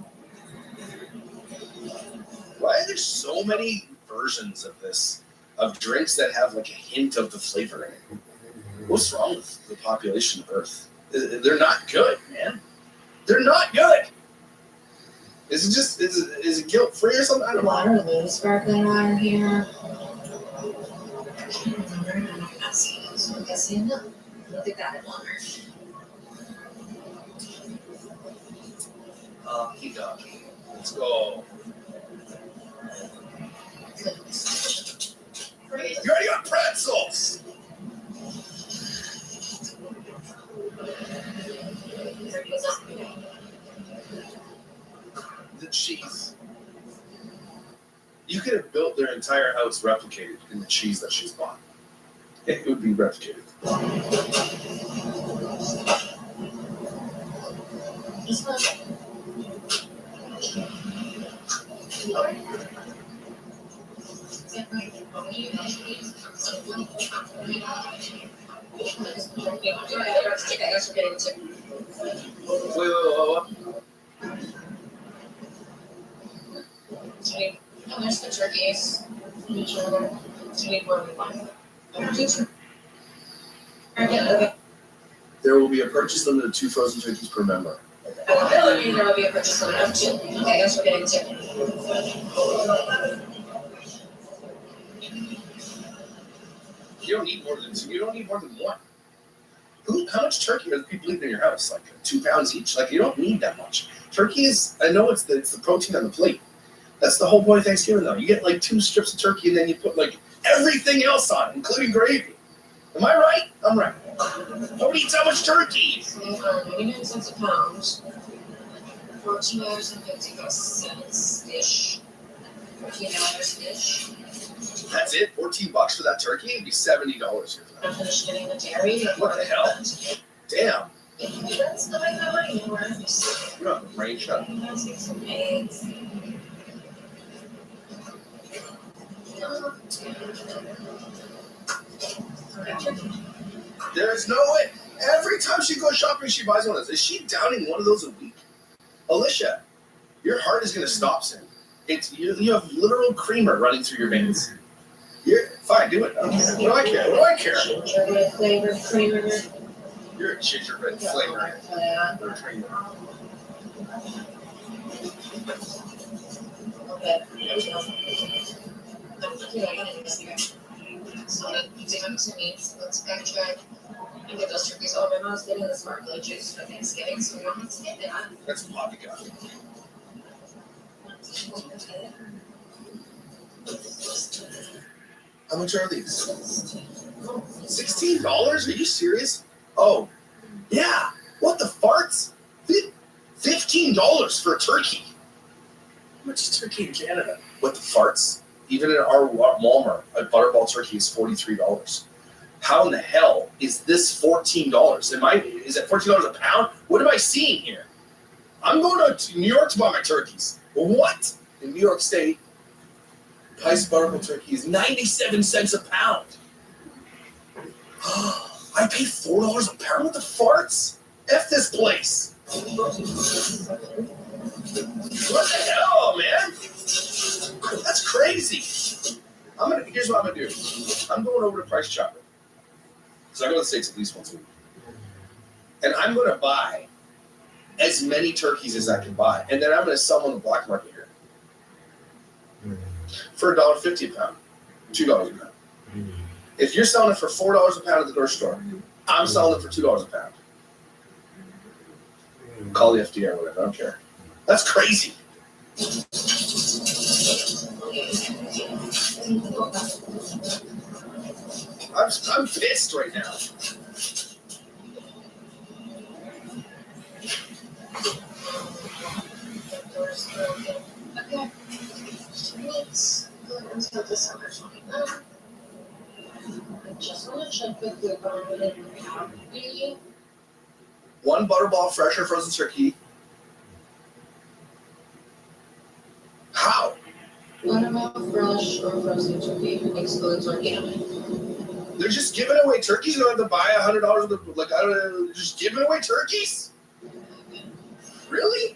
Why are there so many versions of this? Of drinks that have like a hint of the flavor in it? What's wrong with the population of Earth? They're not good, man. They're not good. Is it just is it guilt free or something? I don't know. Waterloo sparkling water here. I can't remember. I'm guessing no. I don't think that had water. Keep going. Let's go. You already got pretzels. The cheese. You could have built their entire house replicated in the cheese that she's bought. It would be replicated. This one. Wait. Oh, there's the turkeys. Do you need more than one? Okay. There will be a purchase limit of 2 frozen turkeys per member. There will be a purchase limit of 2. Okay, I guess we're getting 2. You don't need more than 2. You don't need more than 1. How much turkey are the people eating in your house? Like 2 pounds each? Like, you don't need that much. Turkey is, I know it's the protein on the plate. That's the whole point of Thanksgiving, though. You get like 2 strips of turkey and then you put like everything else on it, including gravy. Am I right? I'm right. Don't eat so much turkey. 99 cents a pound. $14.55 ish. $14 ish. That's it? $14 for that turkey? It'd be $70 here for that. I'm finished getting the dairy. What the hell? Damn. That's not my money anymore. You're not the brain shut. Take some eggs. There's no way. Every time she goes shopping, she buys one of those. Is she downing one of those a week? Alicia, your heart is going to stop soon. You have literal creamer running through your veins. You're fine, do it. I don't care. What do I care? What do I care? Gingerbread flavored creamer. You're a gingerbread flavor. Yeah. Creamer. Okay. So to me, so let's backtrack and get those turkeys. Oh, my mom's getting the sparkling juice for Thanksgiving, so we want to get that. That's poppycock. How much are these? $16? Are you serious? Oh, yeah. What the farts? $15 for a turkey. How much is turkey in Canada? What the farts? Even in our Walmart, a butterball turkey is $43. How in the hell is this $14? Is it $14 a pound? What am I seeing here? I'm going to New York to buy my turkeys. What? In New York State, Pice butterball turkey is 97 cents a pound. I pay $4 a pound with the farts? F this place. What the hell, man? That's crazy. Here's what I'm gonna do. I'm going over to Price Chopper. So I go to the States at least once a week. And I'm gonna buy as many turkeys as I can buy. And then I'm gonna sell them on the black market here. For $1.50 a pound. $2 a pound. If you're selling it for $4 a pound at the grocery store, I'm selling it for $2 a pound. Call the FDA or whatever, I don't care. That's crazy. I'm pissed right now. Okay. Let's go until December 29th. I just want to check with you about it. One butterball fresh or frozen turkey. How? Butterball fresh or frozen turkey excludes organic. They're just giving away turkeys. You don't have to buy $100 worth of, like, I don't know, they're just giving away turkeys? Really?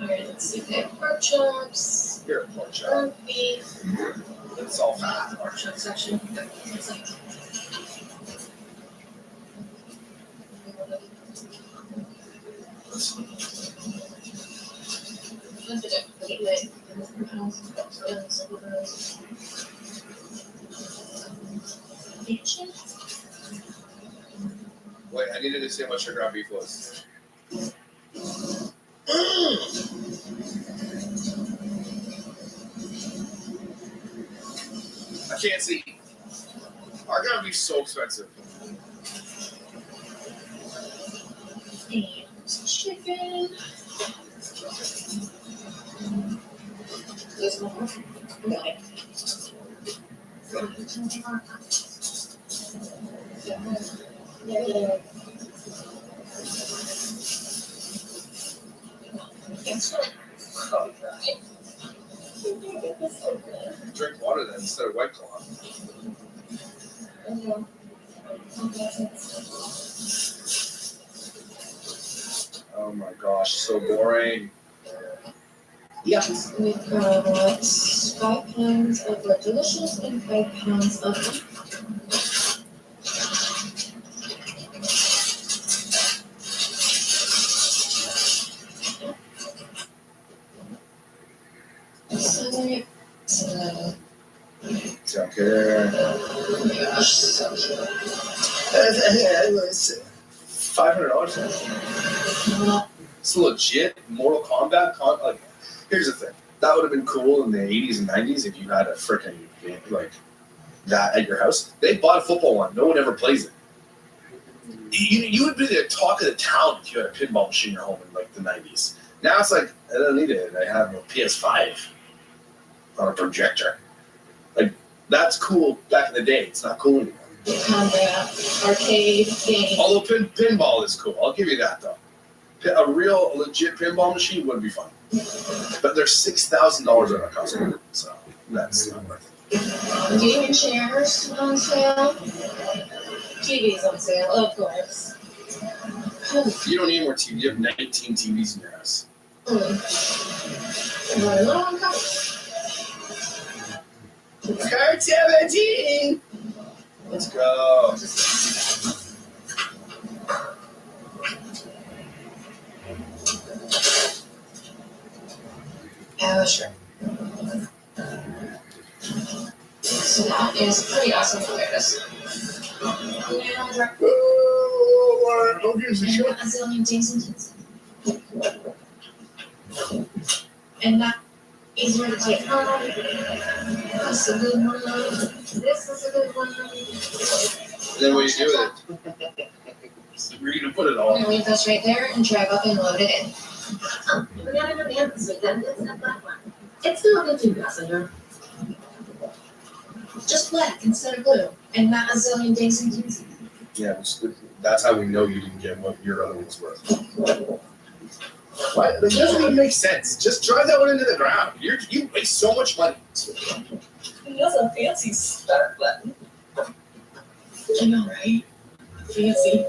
Alright, let's see. Okay, pork chops, Here, pork chop. ground beef. It's all fat. Pork chop section. It's like Wait, I needed to see how much your ground beef was. I can't see. Our ground beef's so expensive. chicken. There's more. Okay. Yeah. Drink water then instead of White Claw. Oh my gosh, so boring. Yeah. We've got 5 pounds of Red Delicious and 5 pounds of celery. Don't care. Gosh, so cute. $500. It's legit Mortal Kombat. Like, here's the thing. That would have been cool in the 80s and 90s if you had a freaking game like that at your house. They bought a football one. No one ever plays it. You would be the talk of the town if you had a pinball machine in your home in like the 90s. Now it's like, I don't need it. I have a PS5 on a projector. Like, that's cool back in the day. It's not cool anymore. Combat, arcade game. Although pinball is cool. I'll give you that, though. A real, legit pinball machine would be fun. But they're $6,000 at a Costco, so that's not worth it. Gaming chairs on sale. TVs on sale, of course. You don't need more TV. You have 19 TVs in your house. Got another one coming. Card 17! Let's go. Sure. So that is pretty awesome awareness. Oh, don't give us a shot. A zillion things and things. And that is where to take home. That's a good one. This is a good one. Then what do you do with it? Where are you gonna put it all? I'm gonna leave this right there and drive up and load it in. We gotta go the this week then. It's not that one. It's still a good two passenger. Just black instead of blue, and not a zillion days and things. Yeah, that's how we know you didn't get what your other one's worth. What? It doesn't even make sense. Just drive that one into the ground. You waste so much money. He has a fancy start button. I know, right? Fancy.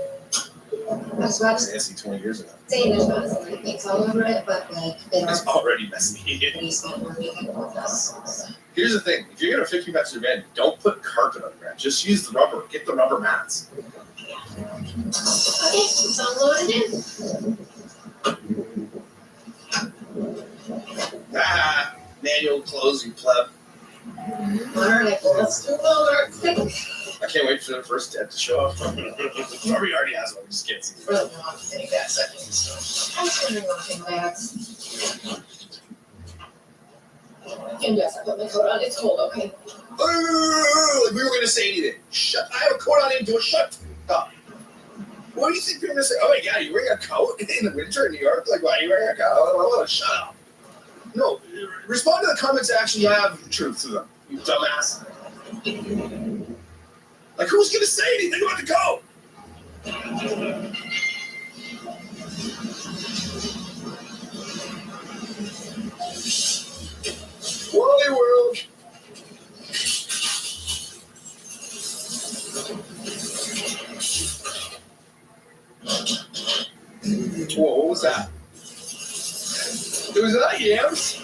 That's what I was Fancy 20 years ago. saying. There's not so many things all over it, but like they It's don't. already messy. We spent one weekend with us. So. Here's the thing. If you're gonna 50 bucks your van, don't put carpet on the ground. Just use the rubber. Get the rubber mats. Okay, it's all loaded in. Ah, manual close, you pleb. Alright, well, let's do loader. Quick. I can't wait for the first step to show up. Barbie already has one. We just can't see it. Really not any bad seconds. I'm just wondering what thing bags. And yes, I put my coat on. It's cold, okay? Like we were gonna say anything. Shut. I have a coat on. Do a shut up. What do you think you're gonna say? Oh my god, you wearing a coat in the winter in New York? Like, why are you wearing a coat? Oh, shut up. No, respond to the comments that actually have truth to them. You dumbass. Like, who's gonna say anything about the coat? Wally World. Whoa, what was that? It was that yams?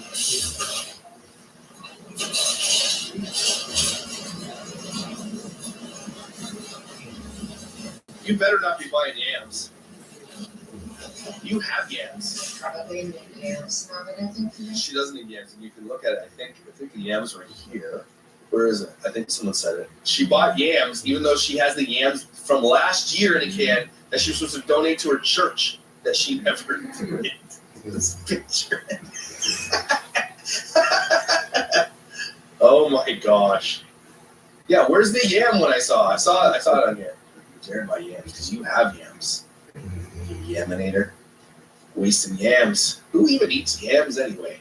You better not be buying yams. You have yams. Probably need yams. Not what I think. She doesn't need yams, and you can look at it. I think the yams are here. Where is it? I think someone said it. She bought yams, even though she has the yams from last year in a can that she was supposed to donate to her church that she never did. This picture. Oh my gosh. Yeah, where's the yam one I saw? I saw it on here. Care about yams because you have yams. You yaminator. Wasting yams. Who even eats yams anyway?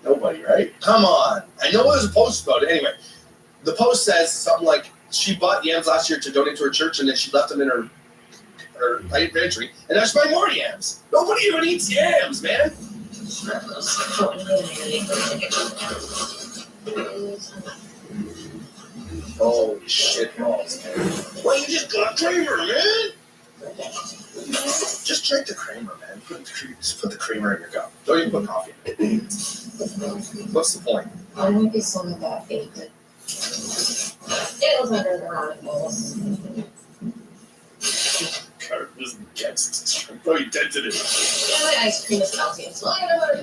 Nobody, right? Come on. I know there's a post about it. Anyway, the post says something like she bought yams last year to donate to her church and then she left them in her pantry and now she's buying more yams. Nobody even eats yams, man. Holy shit balls, man. Well, you just got creamer, man. Just drink the creamer, man. Just put the creamer in your cup. Don't even put coffee in it. What's the point? I might be some of that bacon. It was under the ramen bowls. Card was against it. Probably dented it. Yeah, my ice cream is melting, so I'm gonna put it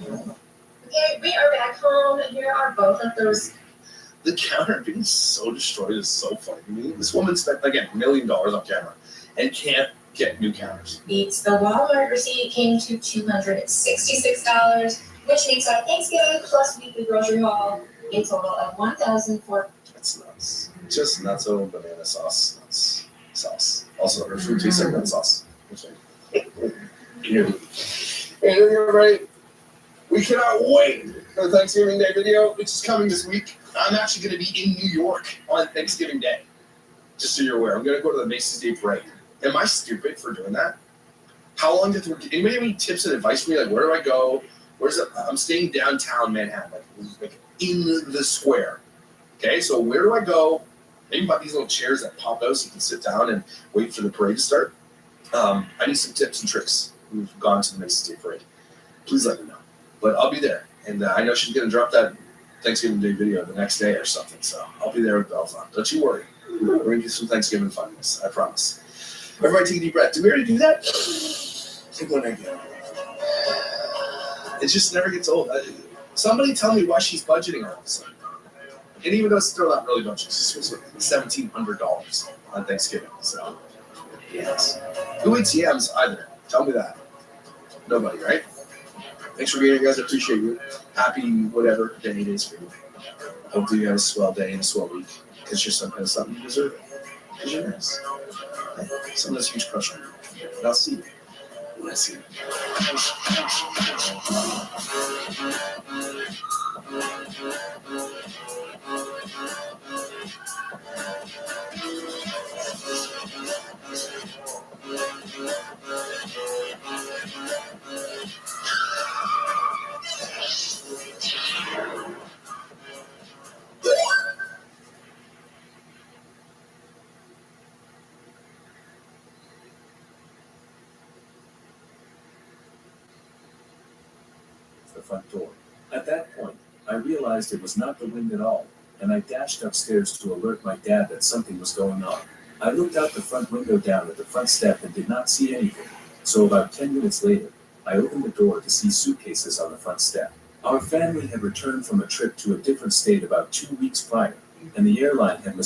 home. Okay, we are back home. Here are both of those. The counter being so destroyed is so funny. I mean, this woman spent, again, $1 million on camera and can't get new counters. Beats the Walmart receipt came to $266, which makes our Thanksgiving plus weekly grocery haul a total of $1,004. That's nuts. Just nuts over banana sauce. Nuts. Sauce. Also, her food tastes like nut sauce. Hey, everybody. We cannot wait for the Thanksgiving Day video, which is coming this week. I'm actually going to be in New York on Thanksgiving Day. Just so you're aware, I'm going to go to the Macy's Day Parade. Am I stupid for doing that? How long did anybody have any tips and advice for me? Like, where do I go? Where's it? I'm staying downtown Manhattan, like in the square. Okay, so where do I go? Maybe buy these little chairs that pop out so you can sit down and wait for the parade to start. I need some tips and tricks. We've gone to the Macy's Day Parade. please let me know. But I'll be there. And I know she's going to drop that Thanksgiving Day video the next day or something. So I'll be there with bells on. Don't you worry. We're going to do some Thanksgiving funniness. I promise. Everybody take a deep breath. Did we already do that? Take one again. It just never gets old. Somebody tell me why she's budgeting all of a sudden. And even though it's still not really budgeting, she's $1,700 on Thanksgiving. So, yes. Who eats yams either? Tell me that. Nobody, right? Thanks for being here, guys. I appreciate you. Happy whatever day it is for you. Hopefully you have a swell day and a swell week. Because you're some kind of something you deserve it. Because you're nice. Some of this huge crush on you. But I'll see you when I see you. The front door. At that point, I realized it was not the wind at all, and I dashed upstairs to alert my dad that something was going on. I looked out the front window down at the front step and did not see anything, so about 10 minutes later, I opened the door to see suitcases on the front step. Our family had returned from a trip to a different state about 2 weeks prior, and the airline had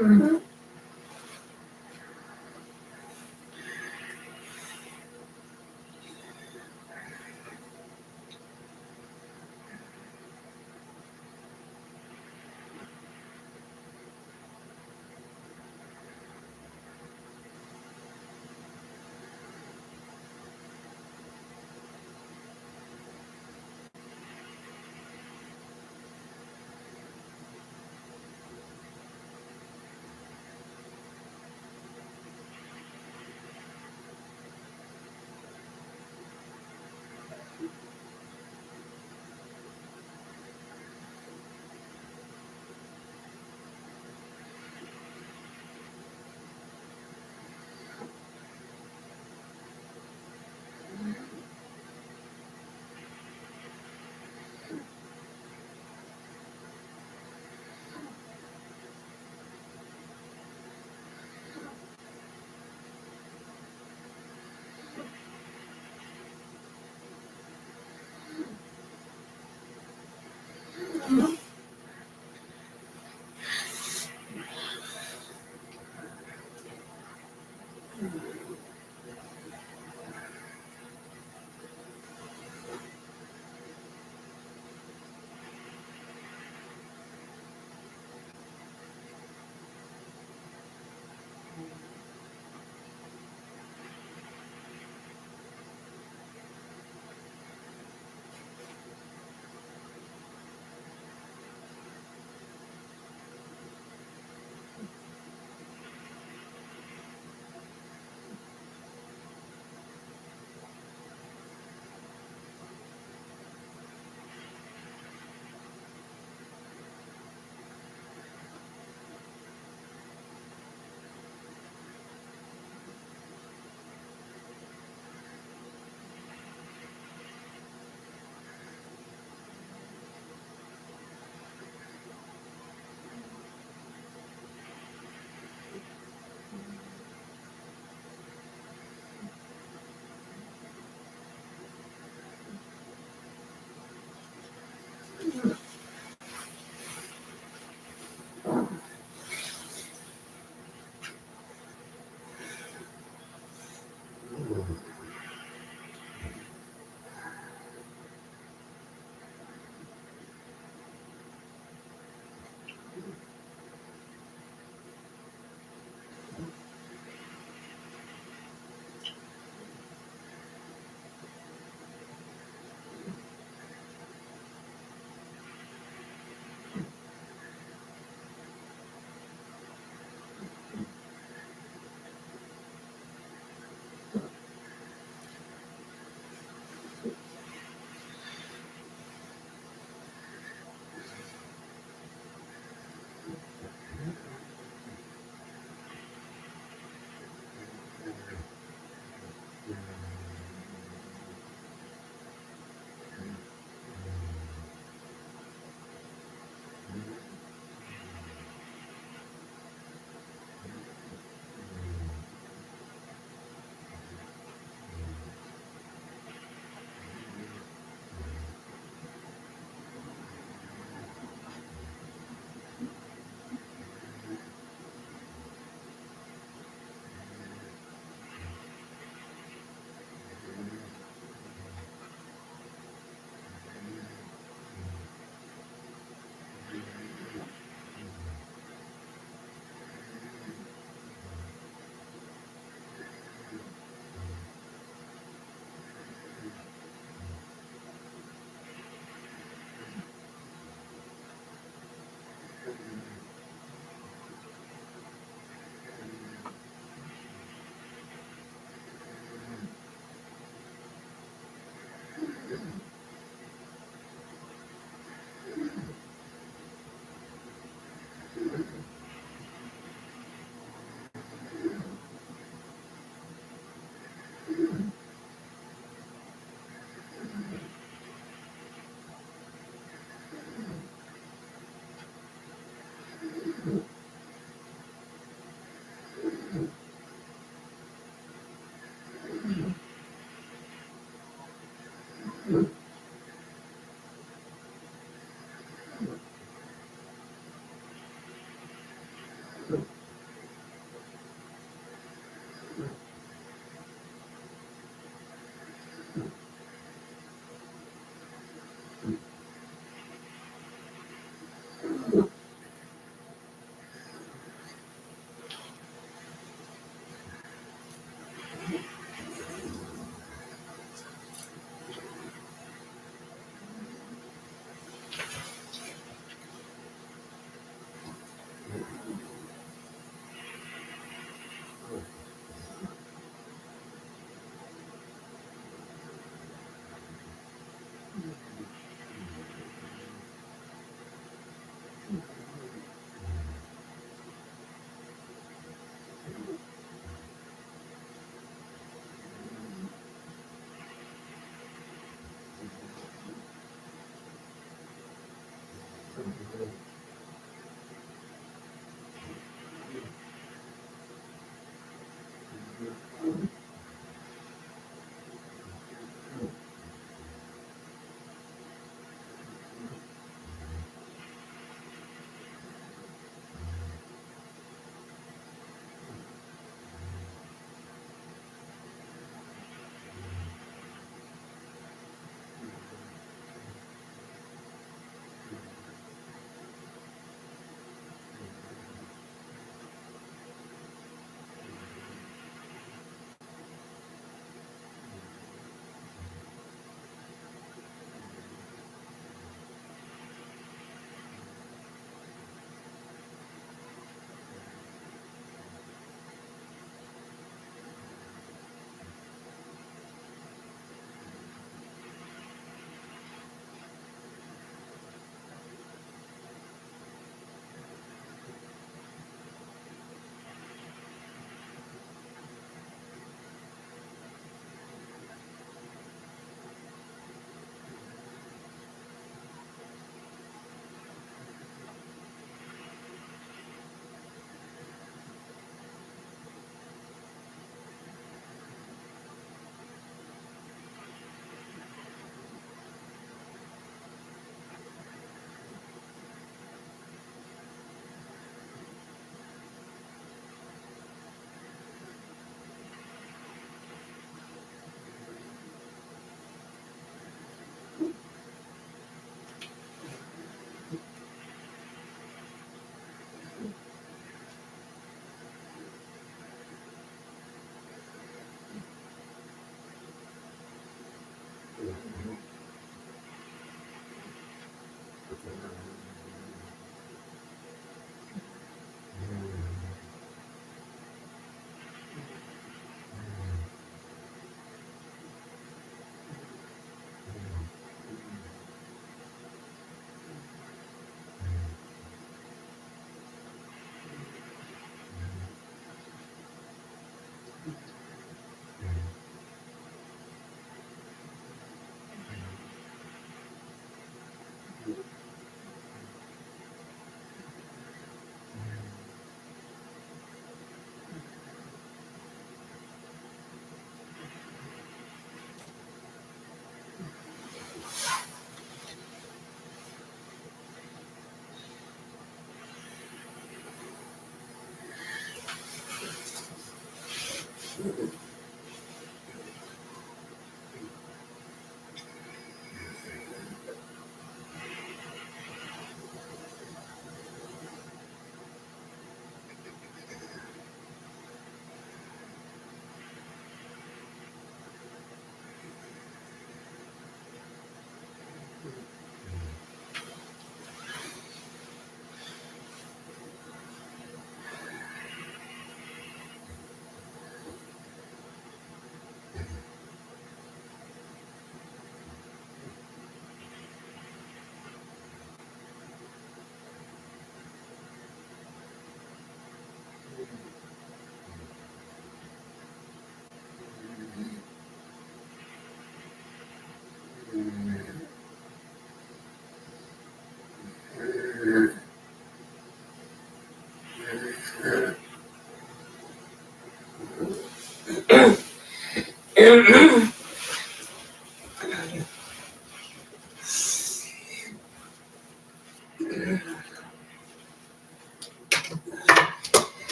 Mhm.